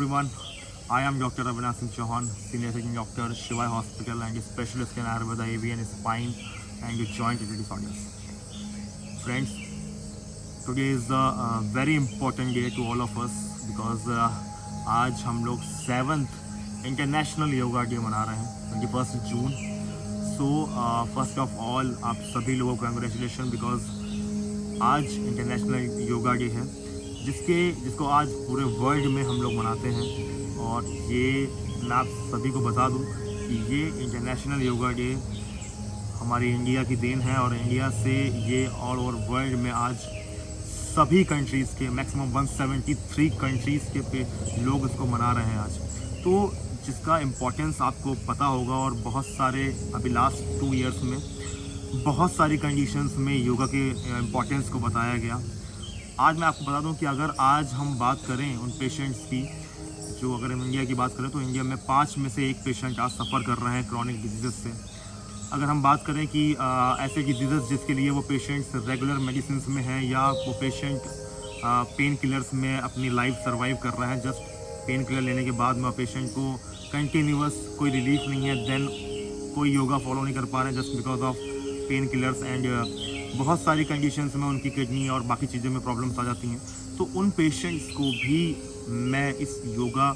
everyone, I am Dr. Avinash Singh Chauhan, Senior Assistant Doctor, Shivai Hospital and Specialist in Ayurveda, AV and Spine and Joint Disorders. Friends, today is a very important day to all of us because आज हम लोग 7th international Yoga day मना रहे हैं 21 जून. So first of all आप सभी लोगों को कंग्रेचुलेशन बिकॉज आज इंटरनेशनल योगा डे है जिसको आज पूरे वर्ल्ड में हम लोग मनाते हैं. और ये मैं आप सभी को बता दूं कि ये इंटरनेशनल योगा डे हमारी इंडिया की देन है और इंडिया से ये ऑल ओवर वर्ल्ड में आज सभी कंट्रीज़ के मैक्सिमम 173 कंट्रीज़ के पे लोग इसको मना रहे हैं आज. तो जिसका इम्पोर्टेंस आपको पता होगा और बहुत सारे अभी लास्ट 2 इयर्स में बहुत सारी कंडीशंस में योगा के इम्पोर्टेंस को बताया गया. आज मैं आपको बता दूं कि अगर आज हम बात करें उन पेशेंट्स की जो अगर हम इंडिया की बात करें तो इंडिया में 5 में से 1 पेशेंट आज सफ़र कर रहे हैं क्रॉनिक डिजीज़ से. अगर हम बात करें कि ऐसे डिजीज़ जिसके लिए वो पेशेंट्स रेगुलर मेडिसिन में हैं या वो पेशेंट पेन किलर्स में अपनी लाइफ सर्वाइव कर रहे हैं, जस्ट पेन किलर लेने के बाद में पेशेंट को कंटिन्यूस कोई रिलीफ नहीं है, देन कोई योगा फॉलो नहीं कर पा रहे हैं just because of pain killers and बहुत सारी कंडीशंस में उनकी किडनी और बाकी चीज़ों में प्रॉब्लम्स आ जाती हैं. तो उन पेशेंट्स को भी मैं इस योगा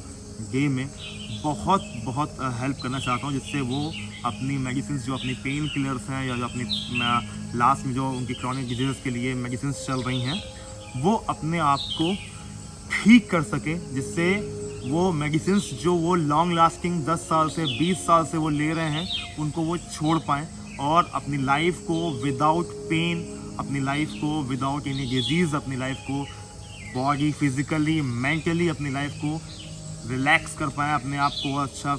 डे में बहुत हेल्प करना चाहता हूं जिससे वो अपनी मेडिसिन जो अपनी पेन किलर्स हैं या जो अपनी लास्ट में जो उनकी क्रॉनिक डिजीज़ के लिए मेडिसिन चल रही हैं वो अपने आप को ठीक कर सके, जिससे वो मेडिसिन जो वो लॉन्ग लास्टिंग 10 साल से 20 साल से वो ले रहे हैं उनको वो छोड़ पाएँ और अपनी लाइफ को विदाउट पेन, अपनी लाइफ को विदाउट एनी डिजीज़, अपनी लाइफ को बॉडी फिज़िकली मेंटली अपनी लाइफ को रिलैक्स कर पाएँ, अपने आप को अच्छा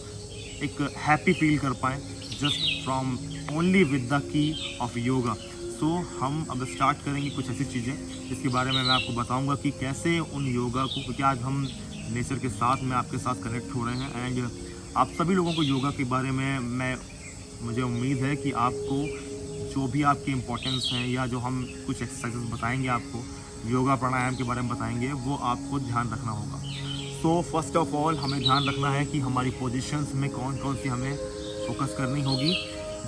एक हैप्पी फील कर पाएँ just from only with the key of yoga. So हम अब स्टार्ट करेंगे कुछ ऐसी चीज़ें जिसके बारे में मैं आपको बताऊंगा कि कैसे उन योगा को, क्योंकि आज हम नेचर के साथ में आपके साथ कनेक्ट हो रहे हैं एंड आप सभी लोगों को योगा के बारे में मुझे उम्मीद है कि आपको जो भी आपकी इम्पोर्टेंस हैं या जो हम कुछ एक्सरसाइजेस बताएंगे आपको योगा प्राणायाम के बारे में बताएंगे वो आपको ध्यान रखना होगा. सो फर्स्ट ऑफ ऑल हमें ध्यान रखना है कि हमारी पोजीशंस में कौन कौन सी हमें फोकस करनी होगी,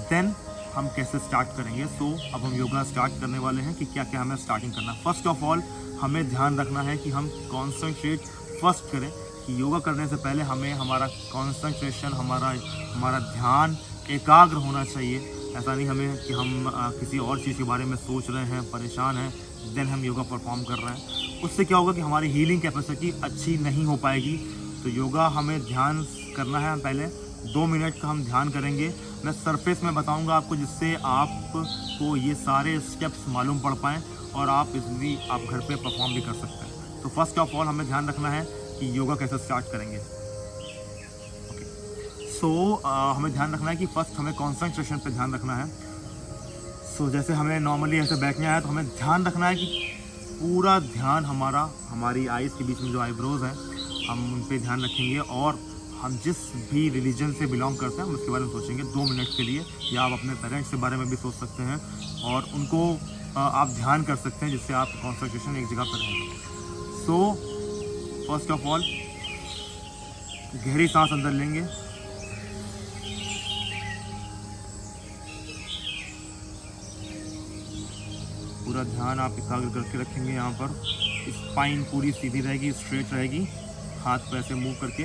देन हम कैसे स्टार्ट करेंगे. सो अब हम योगा स्टार्ट करने वाले हैं कि क्या क्या हमें स्टार्टिंग करना है. फर्स्ट ऑफ ऑल हमें ध्यान रखना है कि हम कॉन्सेंट्रेट फर्स्ट करें कि योगा करने से पहले हमें हमारा कॉन्सेंट्रेशन हमारा ध्यान एकाग्र होना चाहिए. ऐसा नहीं हमें कि हम किसी और चीज़ के बारे में सोच रहे हैं, परेशान हैं, देन हम योगा परफॉर्म कर रहे हैं. उससे क्या होगा कि हमारी हीलिंग कैपेसिटी अच्छी नहीं हो पाएगी. तो योगा हमें ध्यान करना है. पहले 2 मिनट का हम ध्यान करेंगे. मैं सरफेस में बताऊंगा आपको जिससे आपको ये सारे स्टेप्स मालूम पड़ पाएँ और आप इसलिए आप घर पे परफॉर्म भी कर सकते हैं. तो फर्स्ट ऑफ ऑल हमें ध्यान रखना है कि योगा कैसे स्टार्ट करेंगे. सो हमें ध्यान रखना है कि फर्स्ट हमें कॉन्सेंट्रेशन पे ध्यान रखना है. सो जैसे हमें नॉर्मली ऐसे बैठना है तो हमें ध्यान रखना है कि पूरा ध्यान हमारी आइज़ के बीच में जो आईब्रोज हैं हम उन पे ध्यान रखेंगे और हम जिस भी रिलीजन से बिलोंग करते हैं हम उसके बारे में सोचेंगे 2 मिनट के लिए. या आप अपने पेरेंट्स के बारे में भी सोच सकते हैं और उनको आप ध्यान कर सकते हैं जिससे आप कॉन्सेंट्रेशन एक जगह पर रहेंगे. सो फर्स्ट ऑफ ऑल गहरी सांस अंदर लेंगे, पूरा ध्यान आप एकाग्र करके रखेंगे. यहाँ पर स्पाइन पूरी सीधी रहेगी, स्ट्रेट रहेगी, हाथ पे ऐसे मूव करके.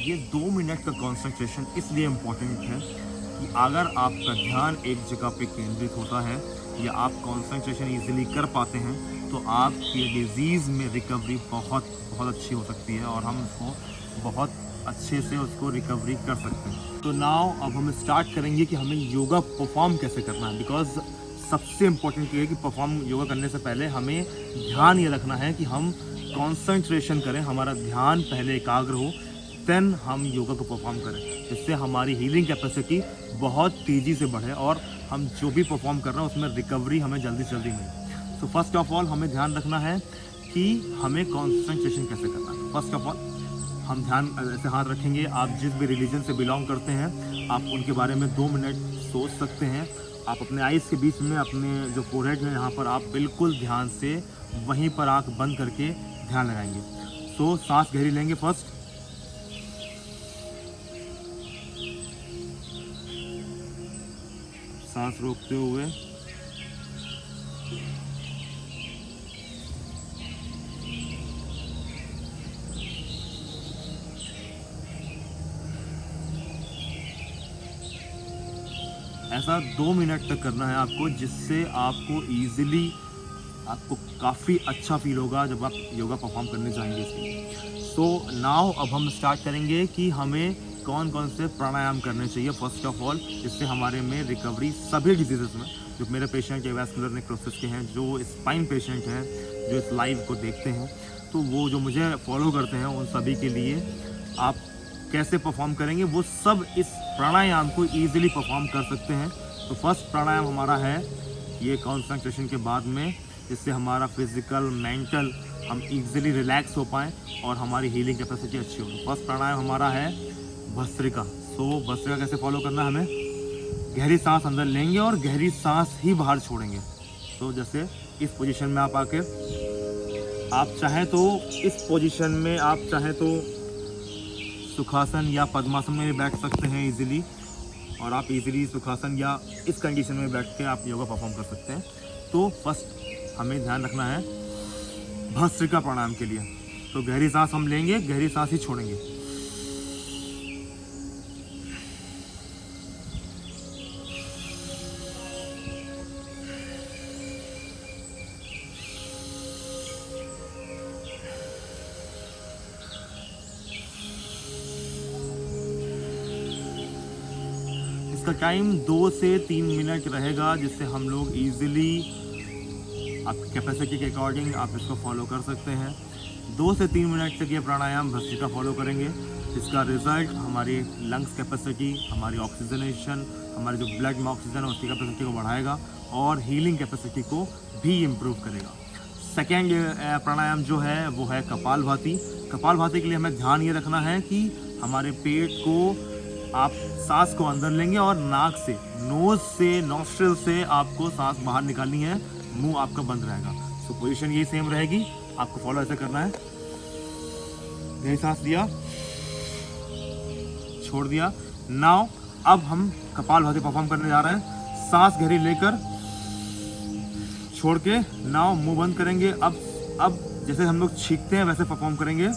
ये 2 मिनट का कंसंट्रेशन इसलिए इम्पोर्टेंट है कि अगर आपका ध्यान एक जगह पे केंद्रित होता है या आप कंसंट्रेशन इजीली कर पाते हैं तो आपकी डिज़ीज़ में रिकवरी बहुत अच्छी हो सकती है और हम उसको बहुत अच्छे से उसको रिकवरी कर सकते हैं. तो नाउ अब हम स्टार्ट करेंगे कि हमें योगा परफॉर्म कैसे करना है. बिकॉज सबसे इम्पोर्टेंट ये है कि परफॉर्म योगा करने से पहले हमें ध्यान ये रखना है कि हम कॉन्सेंट्रेशन करें, हमारा ध्यान पहले एकाग्र हो, देन हम योगा को परफॉर्म करें जिससे हमारी हीलिंग कैपेसिटी बहुत तेज़ी से बढ़े और हम जो भी परफॉर्म कर रहे हैं उसमें रिकवरी हमें जल्दी से जल्दी मिले. तो फर्स्ट ऑफ ऑल हमें ध्यान रखना है कि हमें कॉन्सेंट्रेशन कैसे करना है. फर्स्ट ऑफ ऑल हम ध्यान ऐसे हाथ रखेंगे। आप जिस भी रिलीजन से बिलोंग करते हैं आप उनके बारे में 2 मिनट सोच सकते हैं। आप अपने आइज़ के बीच में अपने जो फोरहेड है यहाँ पर आप बिल्कुल ध्यान से वहीं पर आँख बंद करके ध्यान लगाएंगे। तो सांस गहरी लेंगे फर्स्ट, सांस रोकते हुए ऐसा 2 मिनट तक करना है आपको, जिससे आपको ईजिली आपको काफ़ी अच्छा फील होगा जब आप योगा परफॉर्म करने जाएंगे इसलिए। सो नाउ अब हम स्टार्ट करेंगे कि हमें कौन कौन से प्राणायाम करने चाहिए फर्स्ट ऑफ ऑल, जिससे हमारे में रिकवरी सभी डिजीज़ में, जो मेरे पेशेंट या वैस्कुलर नेक्रोसिस के हैं, जो स्पाइन पेशेंट हैं, जो इस लाइव को देखते हैं, तो वो जो मुझे फॉलो करते हैं उन सभी के लिए आप कैसे परफॉर्म करेंगे वो सब इस प्राणायाम को ईजिली परफॉर्म कर सकते हैं। तो फर्स्ट प्राणायाम हमारा है ये कंसंट्रेशन के बाद में, जिससे हमारा फिजिकल मेंटल हम ईजिली रिलैक्स हो पाएँ और हमारी हीलिंग कैपेसिटी अच्छी हो। फर्स्ट प्राणायाम हमारा है भस्त्रिका। सो भस्त्रिका कैसे फॉलो करना है हमें, गहरी सांस अंदर लेंगे और गहरी सांस ही बाहर छोड़ेंगे। तो जैसे इस पोजीशन में आप आके आप चाहें तो इस पोजीशन में आप चाहें तो सुखासन या पद्मासन में भी बैठ सकते हैं इजीली, और आप इजीली सुखासन या इस कंडीशन में बैठ के आप योगा परफॉर्म कर सकते हैं। तो फर्स्ट हमें ध्यान रखना है भस्त्रिका प्राणायाम के लिए। तो गहरी सांस हम लेंगे, गहरी सांस ही छोड़ेंगे। इसका टाइम 2 से 3 मिनट रहेगा, जिससे हम लोग इजीली आपकी कैपेसिटी के अकॉर्डिंग आप इसको फॉलो कर सकते हैं। 2 से 3 मिनट तक ये प्राणायाम भस्त्रिका फॉलो करेंगे। इसका रिजल्ट हमारी लंग्स कैपेसिटी, हमारी ऑक्सीजनेशन, हमारे जो ब्लड में ऑक्सीजन है उसकी कैपेसिटी को बढ़ाएगा और हीलिंग कैपेसिटी को भी इम्प्रूव करेगा। सेकेंड प्राणायाम जो है वो है कपालभाति। कपालभाति के लिए हमें ध्यान ये रखना है कि हमारे पेट को आप सांस को अंदर लेंगे और नाक से, नोज से, नॉस्ट्रिल से आपको सांस बाहर निकालनी है, मुंह आपका बंद रहेगा। सो पोजीशन यही सेम रहेगी, आपको फॉलो ऐसे करना है। गहरी सांस लिया, छोड़ दिया। नाउ अब हम कपालभाति परफॉर्म करने जा रहे हैं। सांस गहरी लेकर छोड़ के नाउ मुंह बंद करेंगे। अब जैसे हम लोग छींकते हैं वैसे परफॉर्म करेंगे।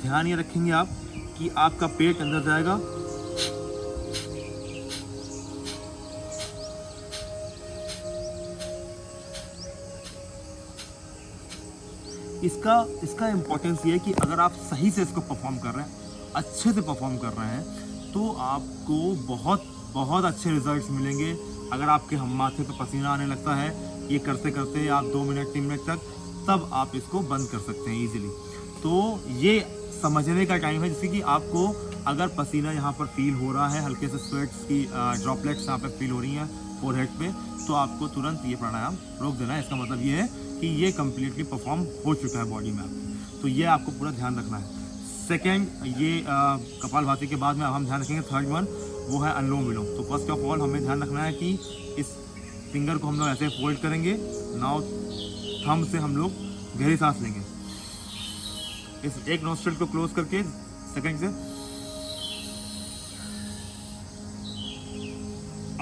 ध्यान ये रखेंगे आप कि आपका पेट अंदर जाएगा, इसका इम्पोर्टेंस ये है कि अगर आप सही से इसको परफॉर्म कर रहे हैं, अच्छे से परफॉर्म कर रहे हैं, तो आपको बहुत बहुत अच्छे रिजल्ट्स मिलेंगे। अगर आपके हम माथे पे पसीना आने लगता है ये करते करते आप 2 मिनट 3 मिनट तक, तब आप इसको बंद कर सकते हैं इजीली। तो ये समझने का टाइम है, जैसे कि आपको अगर पसीना यहाँ पर फील हो रहा है, हल्के से स्वेट्स की ड्रॉपलेट्स यहाँ पे फील हो रही हैं फोरहेड पे, तो आपको तुरंत ये प्राणायाम रोक देना है। इसका मतलब ये है कि ये कम्प्लीटली परफॉर्म हो चुका है बॉडी में आपकी। तो ये आपको पूरा ध्यान रखना है। सेकेंड, ये कपालभाति के बाद में अब हम ध्यान रखेंगे थर्ड वन, वो है अनुलोम विलोम। तो फर्स्ट ऑफ ऑल हमें ध्यान रखना है कि इस फिंगर को हम लोग ऐसे फोल्ड करेंगे। नाउ थंब से हम लोग गहरी सांस लेंगे, इस एक नोस्ट्रिल को क्लोज करके सेकंड से।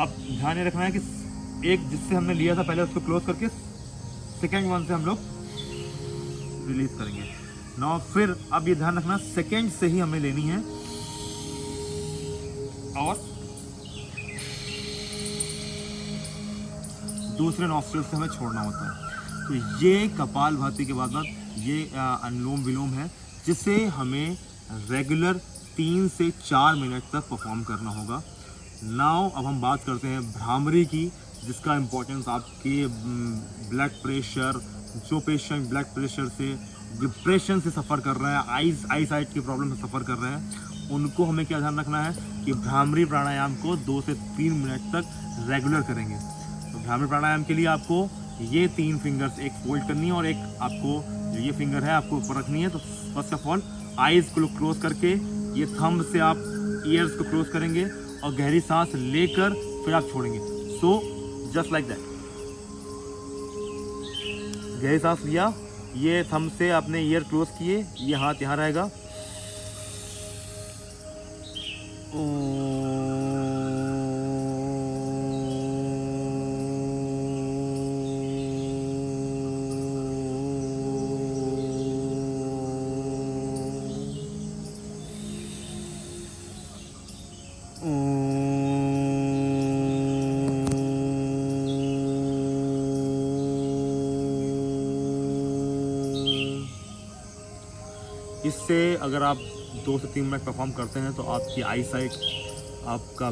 अब ध्यान ये रखना है कि एक जिससे हमने लिया था पहले उसको क्लोज करके सेकंड वन से हम लोग रिलीज करेंगे। नाउ फिर अब ये ध्यान रखना सेकंड से ही हमें लेनी है और दूसरे नॉस्ट्रिल से हमें छोड़ना होता है। तो ये कपालभाति के बाद ये अनुलोम विलोम है, जिसे हमें रेगुलर 3 से 4 मिनट तक परफॉर्म करना होगा। नाउ अब हम बात करते हैं भ्रामरी की, जिसका इम्पोर्टेंस आपके ब्लड प्रेशर, जो पेशेंट ब्लड प्रेशर से, डिप्रेशन से सफ़र कर रहे हैं, आई साइट की प्रॉब्लम से सफ़र कर रहे हैं, उनको हमें क्या ध्यान रखना है कि भ्रामरी प्राणायाम को 2 से 3 मिनट तक रेगुलर करेंगे। तो भ्रामरी प्राणायाम के लिए आपको ये 3 फिंगर्स एक फोल्ड करनी है और एक आपको जो ये फिंगर है आपको ऊपर रखनी है। तो फर्स्ट ऑफ ऑल आईज को क्लोज करके ये थंब से आप ईयर्स को क्लोज करेंगे और गहरी सांस लेकर फिर आप छोड़ेंगे। सो जस्ट लाइक दैट, गहरी सांस लिया, ये थंब से आपने ईयर क्लोज किए, ये हाथ यहाँ रहेगा। इससे अगर आप 2 से 3 मिनट परफॉर्म करते हैं तो आपकी आई साइट, आपका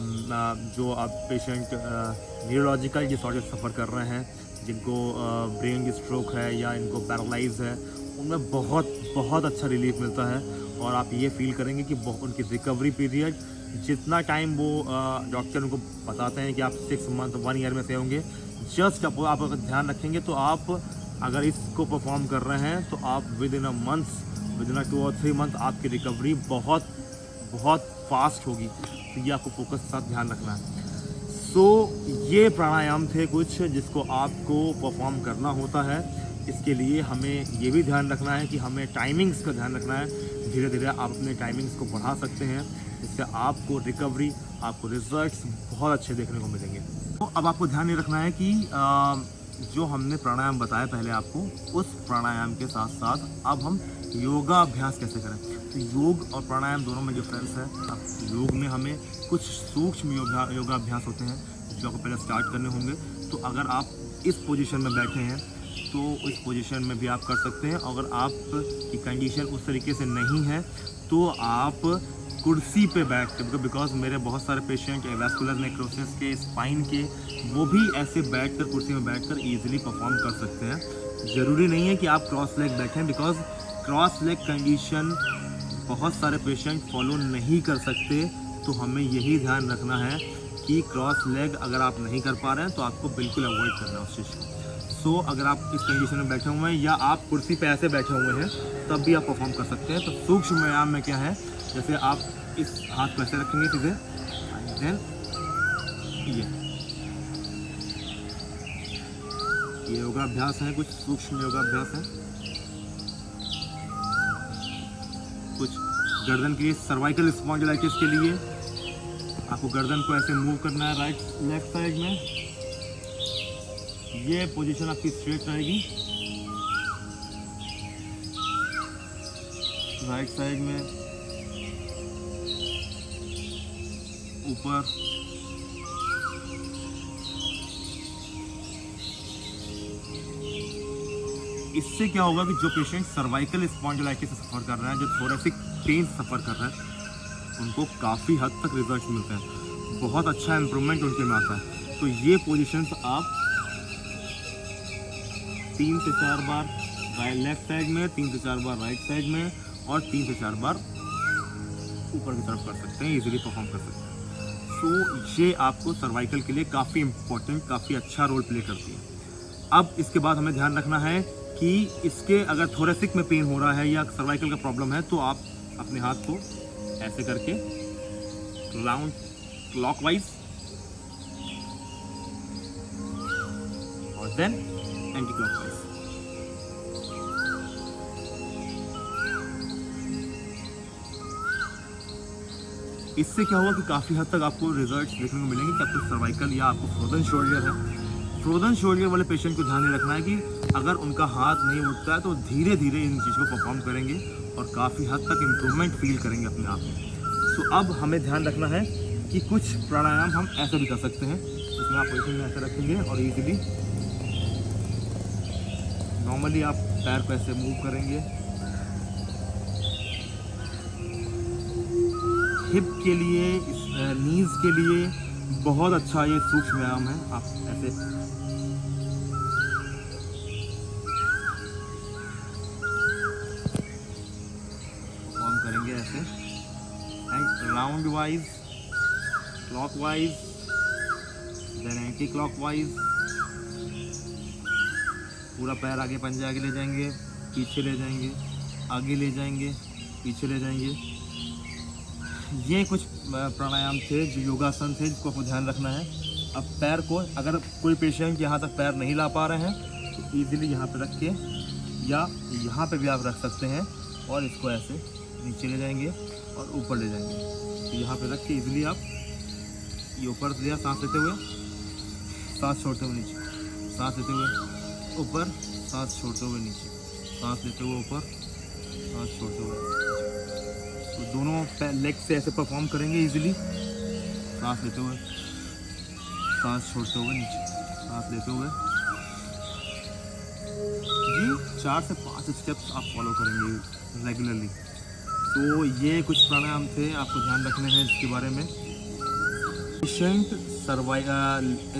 जो आप पेशेंट न्यूरोलॉजिकल डिसऑर्डर सफ़र कर रहे हैं, जिनको ब्रेन की स्ट्रोक है या इनको पैरालाइज है, उनमें बहुत अच्छा रिलीफ मिलता है। और आप ये फील करेंगे कि उनकी रिकवरी पीरियड, जितना टाइम वो डॉक्टर उनको बताते हैं कि आप 6 मंथ 1 ईयर में से होंगे, जस्ट आप अगर ध्यान रखेंगे तो आप अगर इसको परफॉर्म कर रहे हैं तो आप विद इन 2 और 3 मंथ आपकी रिकवरी बहुत फास्ट होगी। तो ये आपको फोकस के साथ ध्यान रखना है। सो ये प्राणायाम थे कुछ जिसको आपको परफॉर्म करना होता है। इसके लिए हमें ये भी ध्यान रखना है कि हमें टाइमिंग्स का ध्यान रखना है। धीरे धीरे आप अपने टाइमिंग्स को बढ़ा सकते हैं, इससे आपको रिकवरी, आपको रिजल्ट्स बहुत अच्छे देखने को मिलेंगे। तो अब आपको ध्यान ये रखना है कि जो हमने प्राणायाम बताया पहले आपको, उस प्राणायाम के साथ साथ अब हम योगा अभ्यास कैसे करें। तो योग और प्राणायाम दोनों में डिफरेंस है। अब योग में हमें कुछ सूक्ष्म योगा अभ्यास होते हैं जो आपको पहले स्टार्ट करने होंगे। तो अगर आप इस पोजीशन में बैठे हैं तो इस पोजीशन में भी आप कर सकते हैं। अगर आपकी कंडीशन उस तरीके से नहीं है तो आप कुर्सी पे बैठ कर, बिकॉज मेरे बहुत सारे पेशेंट वैस्कुलर नेक्रोसिस के, स्पाइन के, वो भी ऐसे बैठकर कुर्सी में बैठकर ईजिली परफॉर्म कर सकते हैं। ज़रूरी नहीं है कि आप क्रॉस लेग बैठें, बिकॉज क्रॉस लेग कंडीशन बहुत सारे पेशेंट फॉलो नहीं कर सकते। तो हमें यही ध्यान रखना है कि क्रॉस लेग अगर आप नहीं कर पा रहे हैं तो आपको बिल्कुल अवॉइड करना है उस चीज़ को। सो अगर आप इस कंडीशन में बैठे हुए हैं या आप कुर्सी पे ऐसे बैठे हुए हैं तब भी आप परफॉर्म कर सकते हैं। तो सूक्ष्म व्यायाम में क्या है, जैसे आप इस हाथ को ऐसे रखेंगे सीधे, देन ये योगाभ्यास है, कुछ सूक्ष्म योगाभ्यास है। कुछ गर्दन के लिए, सर्वाइकल स्पॉन्डिलाइटिस के लिए आपको गर्दन को ऐसे मूव करना है लेफ्ट साइड में। ये पोजीशन आपकी स्ट्रेट रहेगी। राइट साइड में ऊपर, इससे क्या होगा कि जो पेशेंट सर्वाइकल स्पॉन्डिलाइटिस से सफ़र कर रहे हैं, जो थोरेसिक पेन सफ़र कर रहे हैं, उनको काफ़ी हद तक रिजल्ट मिलते हैं, बहुत अच्छा इम्प्रूवमेंट उनके में आता है। तो ये पोजीशंस आप 3 से 4 बार लेफ्ट साइड में, 3 से 4 बार राइट साइड में और 3 से 4 बार ऊपर की तरफ कर सकते हैं, इजीली परफॉर्म कर सकते हैं। तो ये आपको सर्वाइकल के लिए काफ़ी इम्पोर्टेंट, काफ़ी अच्छा रोल प्ले करती है। अब इसके बाद हमें ध्यान रखना है कि इसके अगर थोरेसिक में पेन हो रहा है या सर्वाइकल का प्रॉब्लम है तो आप अपने हाथ को ऐसे करके राउंड क्लॉकवाइज और देन एंटी क्लॉकवाइज। इससे क्या होगा कि काफ़ी हद तक आपको रिजल्ट्स देखने को मिलेंगे कि आपको सर्वाइकल या आपको फ्रोजन शोल्डर है। फ्रोजन शोल्डर वाले पेशेंट को ध्यान रखना है कि अगर उनका हाथ नहीं उठता है तो धीरे धीरे इन चीज़ को परफॉर्म करेंगे और काफ़ी हद तक इम्प्रूवमेंट फील करेंगे अपने आप में। सो अब हमें ध्यान रखना है कि कुछ प्राणायाम हम ऐसे भी कर सकते हैं, इसमें आप पोजीशन में ऐसे रखेंगे और इजीली नॉर्मली आप पैर को ऐसे मूव करेंगे। हिप के लिए, नीज के लिए बहुत अच्छा ये सूक्ष्म व्यायाम है। आप ऐसे परफॉर्म करेंगे ऐसे, and round wise, clockwise, then anticlockwise, पूरा पैर आगे, पंजे आगे ले जाएंगे, पीछे ले जाएंगे, आगे ले जाएंगे, पीछे ले जाएंगे। ये कुछ प्राणायाम थे जो योगासन थे जिसको आपको ध्यान रखना है। अब पैर को, अगर कोई पेशेंट यहाँ तक पैर नहीं ला पा रहे हैं तो ईजिली यहाँ पे रख के या यहाँ पे भी आप रख सकते हैं और इसको ऐसे नीचे ले जाएंगे और ऊपर ले जाएंगे। तो यहाँ पे रख के ईजिली आप ये ऊपर लिया, सांस लेते हुए, सांस छोड़ते हुए नीचे, सांस लेते हुए ऊपर, सांस छोड़ते हुए नीचे, सांस लेते हुए ऊपर, सांस छोड़ते हुए। तो दोनों लेग से ऐसे परफॉर्म करेंगे इजीली। सांस लेते हुए, सांस छोड़ते हुए नीचे, सांस लेते हुए। जी 4 से 5 स्टेप्स आप फॉलो करेंगे रेगुलरली। तो ये कुछ प्राणायाम थे, आपको ध्यान रखने हैं इसके बारे में। पेशेंट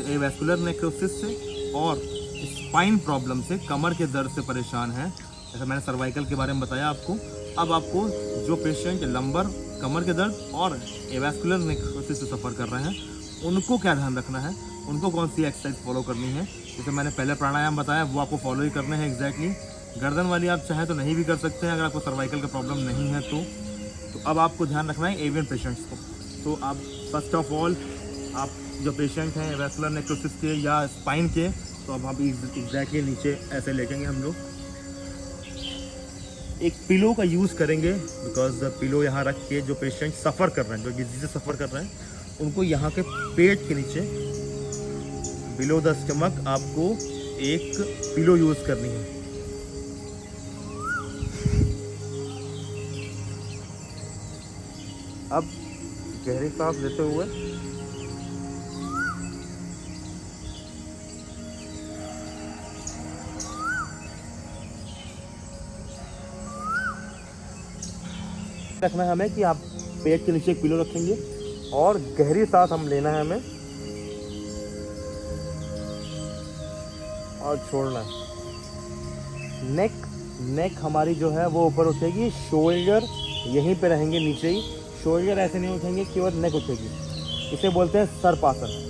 एवास्कुलर नेक्रोसिस से और स्पाइन प्रॉब्लम से, कमर के दर्द से परेशान है, जैसे मैंने सर्वाइकल के बारे में बताया आपको। अब आपको जो पेशेंट लंबर, कमर के दर्द और एवास्कुलर नेक्रोसिस से सफ़र कर रहे हैं, उनको क्या ध्यान रखना है, उनको कौन सी एक्सरसाइज फॉलो करनी है। जैसे मैंने पहले प्राणायाम बताया वो आपको फॉलो ही करने हैं एग्जैक्टली। गर्दन वाली आप चाहें तो नहीं भी कर सकते हैं अगर आपको सर्वाइकल का प्रॉब्लम नहीं है तो। अब आपको ध्यान रखना है एवियन पेशेंट्स को। तो आप फर्स्ट ऑफ ऑल, आप जो पेशेंट हैं एवास्कुलर नेक्रोसिस के या स्पाइन के, तो अब आप एग्जैक्टली नीचे ऐसे लेटेंगे हम लोग। एक पिलो का यूज़ करेंगे बिकॉज पिलो यहाँ रख के जो पेशेंट सफ़र कर रहे हैं, जो डिजीज से सफ़र कर रहे हैं, उनको यहाँ के पेट के नीचे बिलो द स्टमक आपको एक पिलो यूज़ करनी है। अब गहरी सांस लेते हुए रखना है हमें कि आप पेट के नीचे एक पिलो रखेंगे और गहरी सांस हम लेना है हमें और छोड़ना है। नेक हमारी जो है वो ऊपर उठेगी, शोल्डर यहीं पे रहेंगे नीचे ही, शोल्डर ऐसे नहीं उठेंगे, केवल नेक उठेगी। इसे बोलते हैं सर्पासन।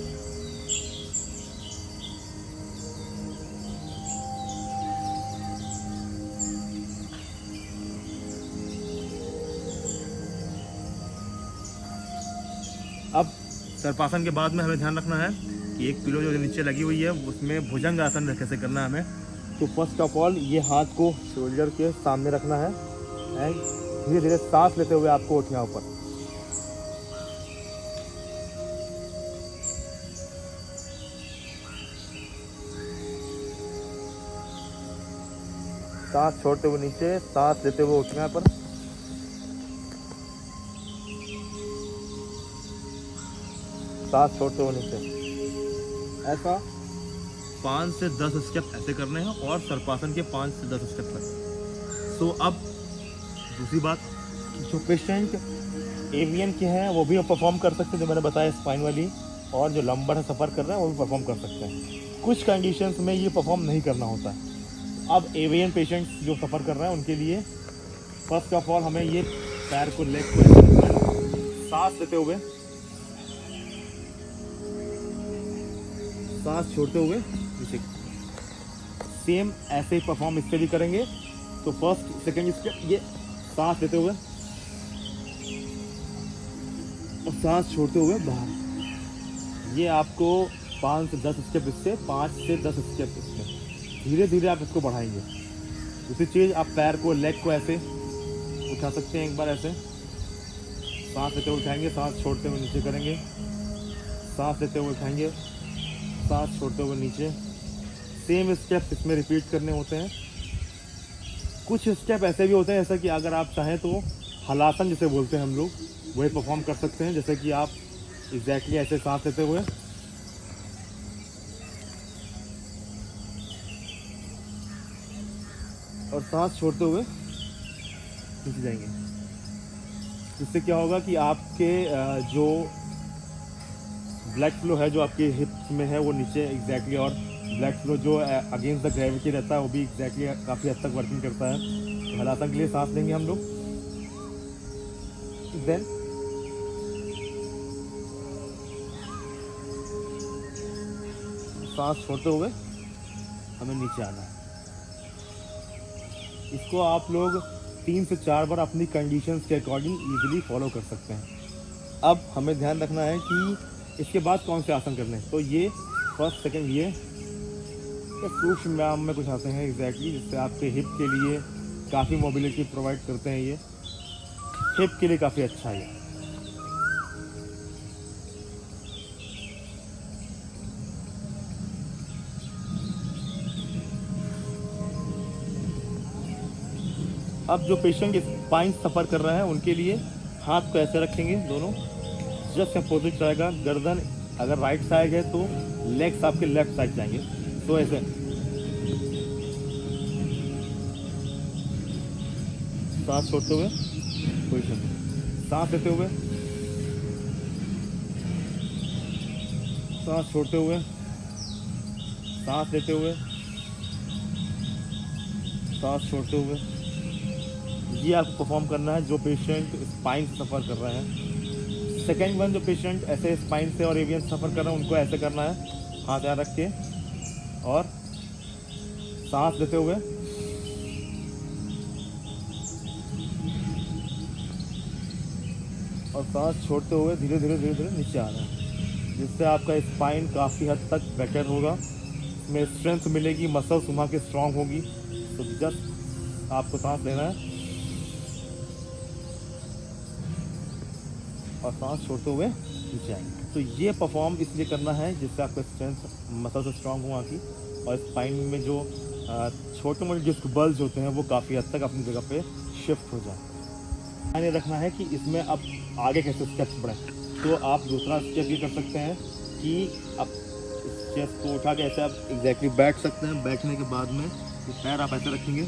अब सर्पासन के बाद में हमें ध्यान रखना है कि एक पिलो जो नीचे लगी हुई है उसमें भुजंग आसन कैसे करना है हमें। तो फर्स्ट ऑफ ऑल ये हाथ को शोल्डर के सामने रखना है एंड धीरे धीरे सांस लेते हुए आपको उठना ऊपर। सांस छोड़ते हुए नीचे, सांस लेते हुए उठना पर। सांस छोड़ते हुए नीचे। ऐसा 5 से 10 स्टेप ऐसे करने हैं और सर्पासन के 5 से 10 स्टेप तक। तो अब दूसरी बात, जो पेशेंट एवियन के हैं वो भी परफॉर्म कर सकते हैं, जो मैंने बताया स्पाइन वाली, और जो लंबर है सफ़र कर रहे हैं वो भी परफॉर्म कर सकते हैं। कुछ कंडीशंस में ये परफॉर्म नहीं करना होता है। अब एवियन पेशेंट्स जो सफ़र कर रहे हैं उनके लिए फर्स्ट ऑफ ऑल हमें ये पैर को, लेग को सांस लेते हुए, सांस छोड़ते हुए नीचे। सेम ऐसे ही परफॉर्म इससे भी करेंगे। तो फर्स्ट सेकंड स्टेप, ये सांस लेते हुए और सांस छोड़ते हुए बाहर। ये आपको 5 से 10 स्टेप इससे, 5 से 10 स्टेप इससे, धीरे धीरे आप इसको बढ़ाएंगे। दूसरी चीज़, आप पैर को, लेग को ऐसे उठा सकते हैं एक बार ऐसे, सांस लेते हुए उठाएंगे, सांस छोड़ते हुए नीचे करेंगे, सांस लेते हुए उठाएंगे, सांस छोड़ते हुए नीचे। सेम स्टेप इसमें रिपीट करने होते हैं। कुछ स्टेप ऐसे भी होते हैं जैसा कि अगर आप चाहें तो हलासन जिसे बोलते हैं हम लोग, वही परफॉर्म कर सकते हैं। जैसे कि आप एग्जैक्टली ऐसे सांस लेते हुए और सांस छोड़ते हुए नीचे जाएंगे। इससे क्या होगा कि आपके जो ब्लड फ्लो है जो आपके हिप्स में है वो नीचे एग्जैक्टली, और ब्लड फ्लो जो अगेंस्ट द ग्रेविटी रहता है वो भी एग्जैक्टली काफ़ी हद तक वर्किंग करता है। तो हलासन के लिए सांस लेंगे हम लोग। देन सांस छोड़ते हुए हमें नीचे आना है। इसको आप लोग 3 से 4 बार अपनी कंडीशंस के अकॉर्डिंग ईजिली फॉलो कर सकते हैं। अब हमें ध्यान रखना है कि इसके बाद कौन से आसन करने हैं। तो ये फर्स्ट सेकंड ये सूक्ष्म व्यायाम में कुछ आते हैं एग्जैक्टली, जिससे आपके हिप के लिए काफ़ी मोबिलिटी प्रोवाइड करते हैं। ये हिप के लिए काफ़ी अच्छा है। अब जो पेशेंट स्पाइन सफ़र कर रहा है उनके लिए हाथ को ऐसे रखेंगे, दोनों जस्ट अपोजिट रहेगा। गर्दन अगर राइट साइड है तो लेग्स आपके लेफ्ट साइड जाएंगे। तो ऐसे सांस छोड़ते हुए पोजीशन, सांस लेते हुए, सांस छोड़ते हुए, सांस लेते हुए, सांस छोड़ते हुए। ये आपको परफॉर्म करना है जो पेशेंट स्पाइन से सफ़र कर रहे हैं। सेकेंड वन, जो पेशेंट ऐसे स्पाइन से और एवियन से सफ़र कर रहे हैं उनको ऐसे करना है, हाथ यहाँ रख के और सांस लेते हुए, और सांस छोड़ते हुए धीरे धीरे धीरे धीरे नीचे आना है, जिससे आपका स्पाइन काफ़ी हद तक बेटर होगा। इसमें स्ट्रेंथ मिलेगी, मसल्स वहाँ की स्ट्रांग होगी। तो जस्ट आपको सांस लेना है और सांस छोड़ते हुए नीचे आएंगे। तो ये परफॉर्म इसलिए करना है जिससे आपका स्ट्रेंथ मसल स्ट्रांग हो आकी, और स्पाइन में जो छोटे मोटे डिस्क बल्ज होते हैं वो काफ़ी हद तक अपनी जगह पे शिफ्ट हो जाए। ध्यान ये रखना है कि इसमें अब आगे कैसे स्टेप्स बढ़ें। तो आप दूसरा स्टेप ये कर सकते हैं कि आप चेस्ट को उठा के ऐसे आप एग्जैक्टली बैठ सकते हैं। बैठने के बाद में पैर आप ऐसे रखेंगे।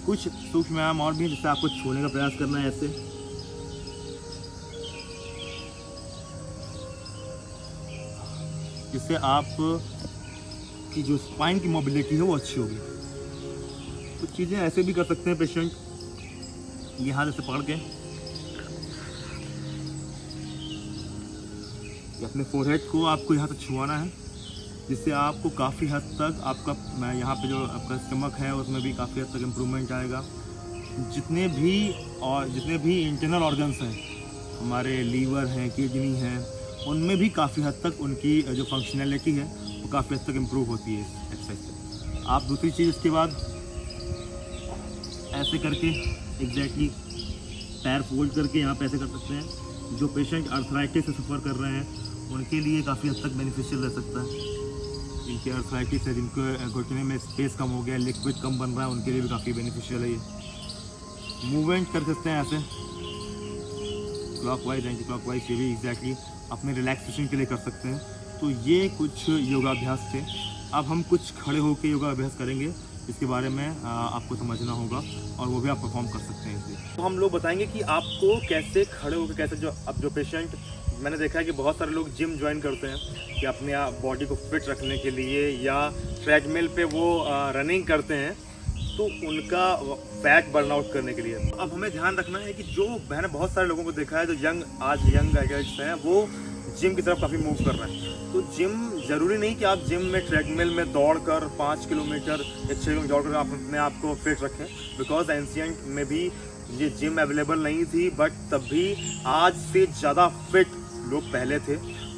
कुछ सूक्ष्म व्यायाम और भी जिससे आपको छूने का प्रयास करना है ऐसे, जिससे आप की जो स्पाइन की मोबिलिटी है वो अच्छी होगी। कुछ चीज़ें ऐसे भी कर सकते हैं पेशेंट, ये हाथ ऐसे पकड़ के अपने फोरहेड को आपको यहाँ तक छुआना है, जिससे आपको काफ़ी हद तक आपका यहाँ पे जो आपका स्टमक है उसमें भी काफ़ी हद तक इम्प्रूवमेंट आएगा। जितने भी इंटरनल ऑर्गन्स हैं, हमारे लीवर हैं, किडनी हैं, उनमें भी काफ़ी हद तक उनकी जो फंक्शनैलिटी है वो काफ़ी हद तक इम्प्रूव होती है एक्सरसाइज से। आप दूसरी चीज़ इसके बाद ऐसे करके एग्जैक्टली पैर फोल्ड करके यहाँ पे ऐसे कर सकते हैं। जो पेशेंट आर्थराइटिस से सफ़र कर रहे हैं उनके लिए काफ़ी हद तक बेनिफिशियल रह सकता है। जिनके आर्थराइटिस है, जिनको घुटने में स्पेस कम हो गया, लिक्विड कम बन रहा है, उनके लिए भी काफ़ी बेनिफिशियल है। ये मूवमेंट कर सकते हैं ऐसे क्लॉकवाइज एंटी क्लॉकवाइज, ये भी एग्जैक्टली अपने रिलैक्सेशन के लिए कर सकते हैं। तो ये कुछ योगाभ्यास थे। अब हम कुछ खड़े होकर योगाभ्यास करेंगे, इसके बारे में आपको समझना होगा और वो भी आप परफॉर्म कर सकते हैं इसलिए। तो हम लोग बताएंगे कि आपको कैसे खड़े होकर कैसे जो पेशेंट, मैंने देखा है कि बहुत सारे लोग जिम ज्वाइन करते हैं कि अपने बॉडी को फिट रखने के लिए, या ट्रेडमिल पे वो रनिंग करते हैं तो उनका फैट बर्न आउट करने के लिए। अब हमें ध्यान रखना है कि जो मैंने बहुत सारे लोगों को देखा है जो आज यंग एडल्ट्स हैं वो जिम की तरफ काफ़ी मूव कर रहे हैं। तो जिम ज़रूरी नहीं कि आप जिम में ट्रेडमिल में दौड़कर 5 किलोमीटर या 6 किलोमीटर दौड़कर आप अपने आप को फिट रखें, बिकॉज एंशिएंट में भी ये जिम अवेलेबल नहीं थी, बट तब भी आज से ज़्यादा फिट लोग पहले थे।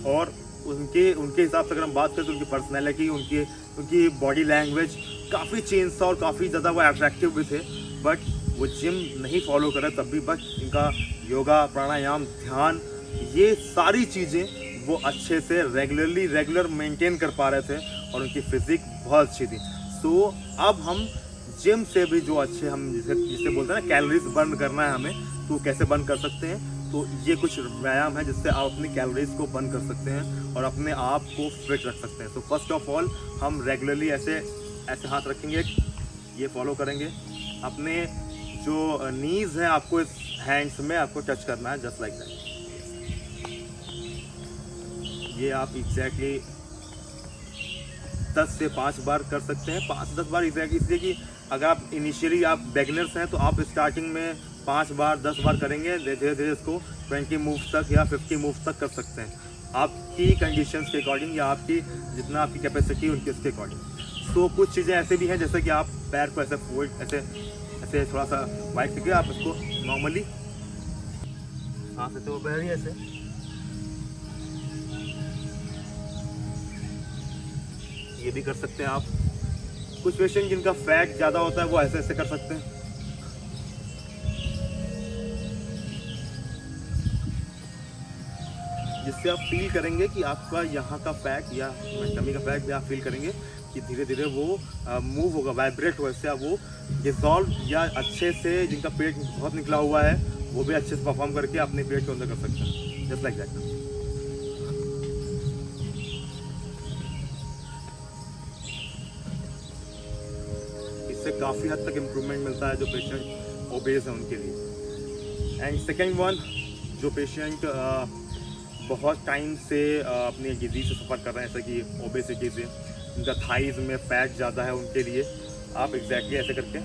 और उनके हिसाब से अगर हम बात करें तो उनकी पर्सनैलिटी, उनकी बॉडी लैंग्वेज काफ़ी चेंज था और काफ़ी ज़्यादा वो अट्रैक्टिव भी थे। बट वो जिम नहीं फॉलो कर रहे तब भी, बट इनका योगा, प्राणायाम, ध्यान, ये सारी चीज़ें वो अच्छे से रेगुलर मेंटेन कर पा रहे थे और उनकी फिजिक बहुत अच्छी थी। सो अब हम जिम से भी जो अच्छे, हम जिसे बोलते हैं ना कैलोरीज बर्न करना है हमें, तो कैसे बर्न कर सकते हैं। तो ये कुछ व्यायाम है जिससे आप अपनी कैलोरीज को बर्न कर सकते हैं और अपने आप को फिट रख सकते हैं। तो फर्स्ट ऑफ ऑल हम रेगुलरली ऐसे हाथ रखेंगे, ये फॉलो करेंगे। अपने जो नीज है आपको इस हैंड्स में आपको टच करना है, जस्ट लाइक दैट। ये आप एग्जैक्टली 10 से 5 बार कर सकते हैं, 5-10 बार एग्जैक्टली, इसलिए कि अगर आप इनिशियली आप बिगिनर्स हैं तो आप स्टार्टिंग में 5 बार 10 बार करेंगे, धीरे धीरे इसको 20 मूव्स तक या 50 मूव्स तक कर सकते हैं, आपकी कंडीशंस के अकॉर्डिंग या आपकी जितना आपकी कैपेसिटी उनके उसके अकॉर्डिंग। तो कुछ चीज़ें ऐसे भी हैं जैसे कि आप पैर को ऐसे फोल्ड, ऐसे ऐसे थोड़ा सा वाइट करके आप इसको नॉर्मली सांस लेते हुए बह रही है ऐसे। ये भी कर सकते हैं आप। कुछ पेशेंट जिनका फैट ज़्यादा होता है वो ऐसे ऐसे कर सकते हैं। जिससे आप फील करेंगे कि आपका यहाँ का फैट या टमी का फैट भी आप फील करेंगे कि धीरे धीरे वो मूव होगा, वाइब्रेट होगा। इससे आप वो डिसॉल्व या अच्छे से जिनका पेट बहुत निकला हुआ है वो भी अच्छे से परफॉर्म करके अपने पेट को अंदर कर सकते हैं, जस्ट लाइक दैट। इससे काफ़ी हद तक इम्प्रूवमेंट मिलता है जो पेशेंट ओबेस है उनके लिए। एंड सेकेंड वन, जो पेशेंट बहुत टाइम से अपनी डिजीज से सफ़र कर रहे हैं, जैसे कि ओबेसिटी से, उनका थाइज में फैट ज़्यादा है, उनके लिए आप एग्जैक्टली ऐसे करके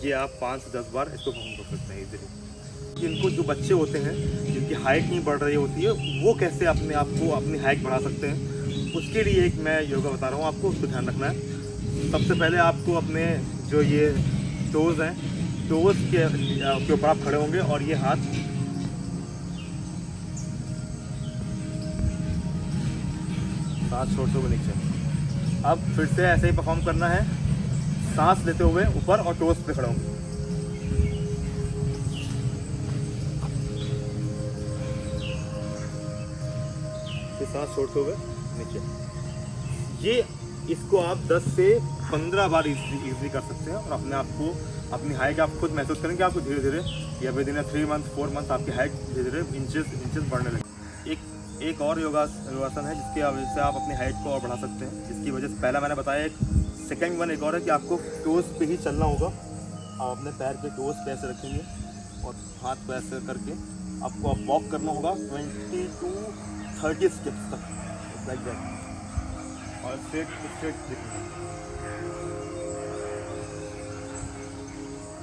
ये आप 5 से 10 बार इसको परफॉर्म कर सकते हैं इजीली। इनको जो बच्चे होते हैं जिनकी हाइट नहीं बढ़ रही होती है वो कैसे अपने आप को अपनी हाइट बढ़ा सकते हैं, उसके लिए एक मैं योगा बता रहा हूँ आपको, उसको ध्यान रखना है। सबसे पहले आपको अपने जो ये टोज़ हैं, टोज़ के ऊपर आप खड़े होंगे और ये हाथ सांस छोड़ते हुए नीचे। अब फिर से ऐसे ही परफॉर्म करना है, सांस लेते हुए ऊपर और टोज़ पे खड़े होंगे। फिर सांस छोड़ते हुए नीचे। ये इसको आप 10 से 15 बार इजीली कर सकते हैं और अपने आप को, अपनी हाइट आप खुद महसूस करेंगे। आपको धीरे धीरे या विद इन 3 मंथ 4 मंथ आपकी हाइट धीरे धीरे इंचेस बढ़ने लगे। एक और योगासन है जिसकी वजह से आप अपनी हाइट को और बढ़ा सकते हैं, जिसकी वजह से पहला मैंने बताया। एक सेकेंड वन एक और है कि आपको टोज़ पे ही चलना होगा। आप अपने पैर के टोज़ पे ऐसे रखेंगे और हाथ को ऐसे करके आपको अब वॉक करना होगा 20 to 30 स्टेप्स तक, लाइक दैट, और स्ट्रेट दिखना।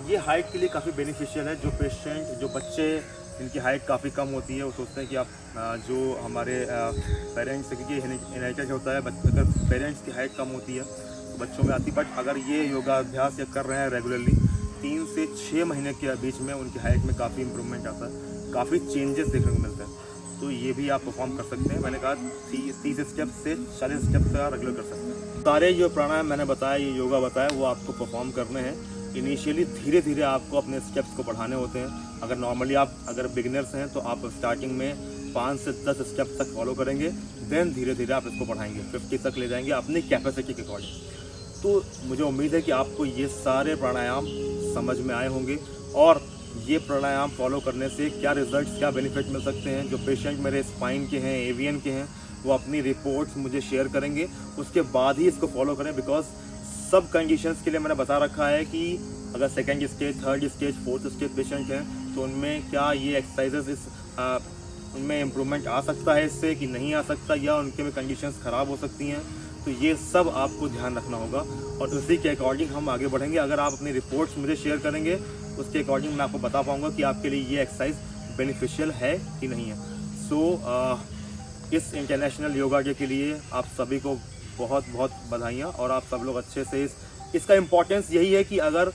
ये हाइट के लिए काफ़ी बेनिफिशियल है। जो पेशेंट, जो बच्चे जिनकी हाइट काफ़ी कम होती है वो सोचते हैं कि आप जो हमारे पेरेंट्स, क्योंकि इनहेरिटेड होता है, अगर पेरेंट्स की हाइट कम होती है तो बच्चों में आती है। बट अगर ये योगाभ्यास या कर रहे हैं रेगुलरली 3 से 6 महीने के बीच में उनकी हाइट में काफ़ी इंप्रूवमेंट आता है, काफ़ी चेंजेस देखने को मिलते हैं। तो ये भी आप परफॉर्म कर सकते हैं। मैंने कहा 30 स्टेप से 40 स्टेप तक रेगुलर कर सकते हैं। सारे जो प्राणायाम मैंने बताया, ये योगा बताया, वो आपको परफॉर्म करने हैं। इनिशियली धीरे धीरे आपको अपने स्टेप्स को बढ़ाने होते हैं। अगर नॉर्मली आप अगर बिगिनर्स हैं तो आप स्टार्टिंग में 5 से 10 स्टेप तक फॉलो करेंगे, देन धीरे धीरे आप इसको बढ़ाएंगे, 50 तक ले जाएंगे अपनी कैपेसिटी के अकॉर्डिंग। तो मुझे उम्मीद है कि आपको ये सारे प्राणायाम समझ में आए होंगे और ये प्राणायाम फॉलो करने से क्या रिजल्ट्स, क्या बेनिफिट मिल सकते हैं। जो पेशेंट मेरे स्पाइन के हैं, एवियन के हैं, वो अपनी रिपोर्ट्स मुझे शेयर करेंगे, उसके बाद ही इसको फॉलो करें। बिकॉज सब कंडीशंस के लिए मैंने बता रखा है कि अगर second stage, third stage, fourth stage patient हैं तो उनमें क्या ये एक्सरसाइजेस उनमें इम्प्रूवमेंट आ सकता है इससे कि नहीं आ सकता, या उनके में कंडीशंस ख़राब हो सकती हैं। तो ये सब आपको ध्यान रखना होगा और उसी के अकॉर्डिंग हम आगे बढ़ेंगे। अगर आप अपनी रिपोर्ट्स मुझे शेयर करेंगे उसके अकॉर्डिंग मैं आपको बता पाऊँगा कि आपके लिए ये एक्सरसाइज बेनिफिशियल है कि नहीं है। सो इस इंटरनेशनल योगा डे के लिए आप सभी को बहुत बहुत बधाइयाँ और आप सब लोग अच्छे से इसका इम्पोर्टेंस यही है कि अगर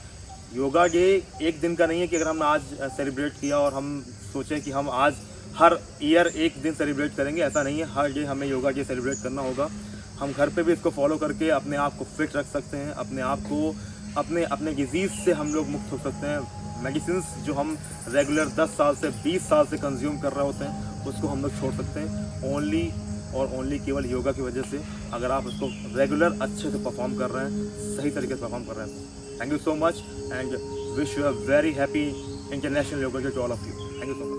योगा डे एक दिन का नहीं है कि अगर हमने आज सेलिब्रेट किया और हम सोचें कि हम आज हर ईयर एक दिन सेलिब्रेट करेंगे, ऐसा नहीं है। हर डे हमें योगा डे सेलिब्रेट करना होगा। हम घर पे भी इसको फॉलो करके अपने आप को फिट रख सकते हैं, अपने आप को अपने डिजीज़ से हम लोग मुक्त हो सकते हैं। मेडिसिन्स जो हम रेगुलर 10 साल से 20 साल से कंज्यूम कर रहे होते हैं उसको हम लोग छोड़ सकते हैं ओनली और ओनली केवल योगा की वजह से। अगर आप इसको रेगुलर अच्छे से परफॉर्म कर रहे हैं, सही तरीके से परफॉर्म कर रहे हैं। Thank you so much and wish you a very happy International Yoga Day to all of you. Thank you so much.